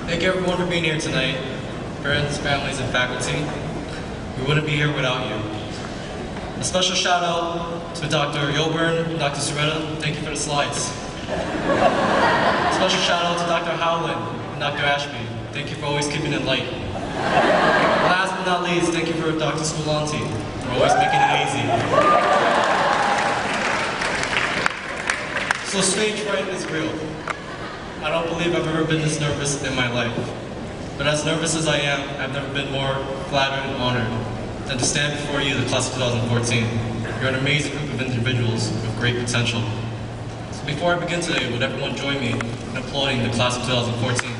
Thank you everyone for being here tonight, friends, families, and faculty. We wouldn't be here without you. A special shout out to Dr. Yoburn and Dr. Soretta. Thank you for the slides. A special shout out to Dr. Howland and Dr. Ashby. Thank you for always keeping it light. Last but not least, thank you for Dr. Scolanti for always making it easy. So stage fright is real. I don't believe I've ever been this nervous in my life. But as nervous as I am, I've never been more flattered and honored than to stand before you, the class of 2014. You're an amazing group of individuals with great potential. So before I begin today, would everyone join me in applauding the class of 2014?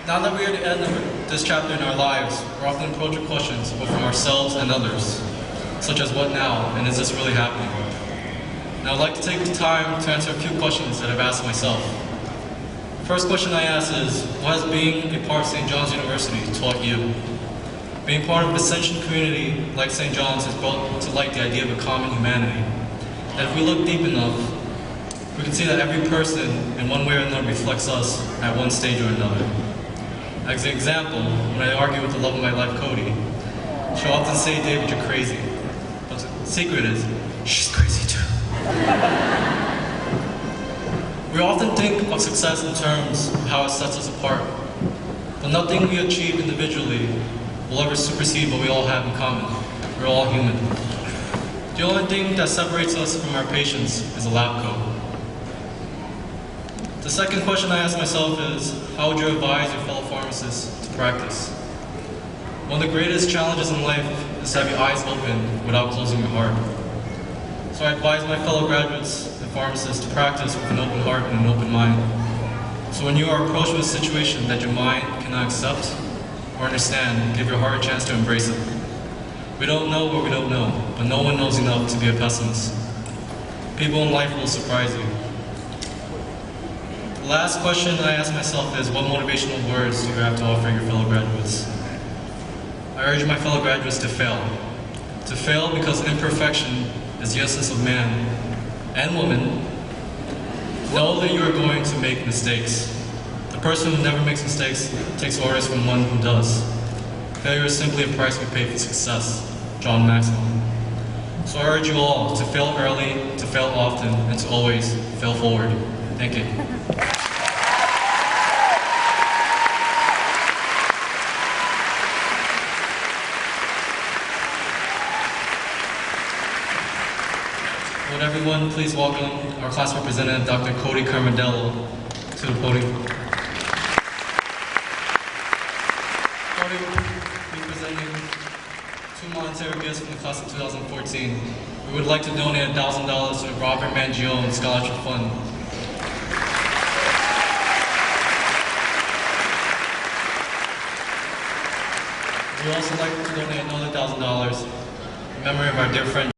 Now that we are at the end of this chapter in our lives, we're often approached with questions, both from ourselves and others, such as what now, and is this really happening? And I'd like to take the time to answer a few questions that I've asked myself. The first question I ask is, what has being a part of St. John's University taught you? Being part of an Ascension community like St. John's has brought to light the idea of a common humanity. That if we look deep enough, we can see that every person, in one way or another, reflects us at one stage or another. As an example, when I argue with the love of my life, Cody, she'll often say, "David, you're crazy." But the secret is, she's crazy too. We often think of success in terms of how it sets us apart, but nothing we achieve individually will ever supersede what we all have in common. We're all human. The only thing that separates us from our patients is a lab coat. The second question I ask myself is, how would you advise your fellow pharmacists to practice? One of the greatest challenges in life is to have your eyes open without closing your heart. So I advise my fellow graduates and pharmacists to practice with an open heart and an open mind. So when you are approached with a situation that your mind cannot accept or understand, give your heart a chance to embrace it. We don't know what we don't know, but no one knows enough to be a pessimist. People in life will surprise you. The last question I ask myself is, what motivational words do you have to offer your fellow graduates? I urge my fellow graduates to fail. To fail because imperfection is the essence of man and woman. Know that you are going to make mistakes. The person who never makes mistakes takes orders from one who does. Failure is simply a price we pay for success. John Maxwell. So I urge you all to fail early, to fail often, and to always fail forward. Thank you. Would everyone please welcome our class representative, Dr. Cody Carmadello, to the podium. Cody will be presenting 2 monetary gifts from the class of 2014. We would like to donate $1,000 to the Robert Mangione Scholarship Fund. We would also like to donate another $1,000 in memory of our dear friend